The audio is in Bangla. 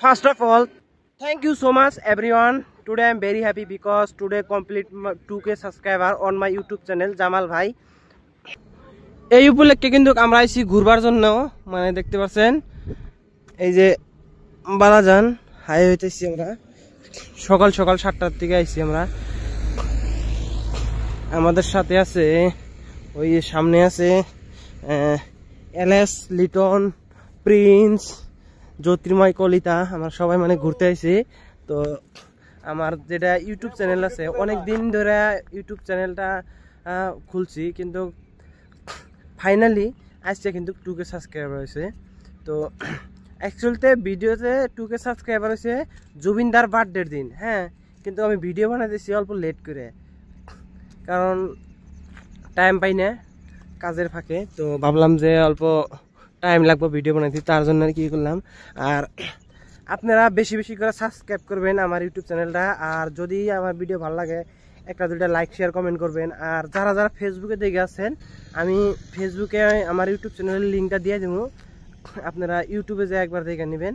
First of all, thank you so much everyone. Today I am very happy because today complete 2k subscriber on my YouTube channel Jamal Bhai. এই উপলক্ষে কিন্তু আমরা আইছি ঘুরবার জন্য, মানে দেখতে পাচ্ছেন এই যে বালাজান হাই হইতেছি আমরা সকাল সকাল 7টার দিকে আইছি আমরা। আমাদের সাথে আছে ওই সামনে আছে এলএস, লিটন, প্রিন্স, জ্যোতির্ময়, কলিতা, আমরা সবাই মানে ঘুরতে আইছি। তো আমার যেটা ইউটিউব চ্যানেল আছে অনেক দিন ধরে ইউটিউব চ্যানেলটা খুলছি, কিন্তু ফাইনালি আজকে কিন্তু 2k সাবস্ক্রাইবার হয়েছে। তো অ্যাকচুয়ালিতে ভিডিওতে 2k সাবস্ক্রাইবার হয়েছে জুবিনদার বার্থডের দিন, হ্যাঁ, কিন্তু আমি ভিডিও বানাইতেছি অল্প লেট করে, কারণ টাইম পাই না কাজের ফাঁকে। তো ভাবলাম যে অল্প টাইম লাগবে ভিডিও বানাইতে, তার জন্য আর কি করলাম। আর আপনারা বেশি বেশি করে সাবস্ক্রাইব করবেন আমার ইউটিউব চ্যানেলটা, আর যদি আমার ভিডিও ভালো লাগে একটা দুইটা লাইক শেয়ার কমেন্ট করবেন। আর যারা যারা ফেসবুকে দেখে আছেন, আমি ফেসবুকে আমার ইউটিউব চ্যানেলের লিঙ্কটা দিয়ে দেবো, আপনারা ইউটিউবে যে একবার দেখে নেবেন।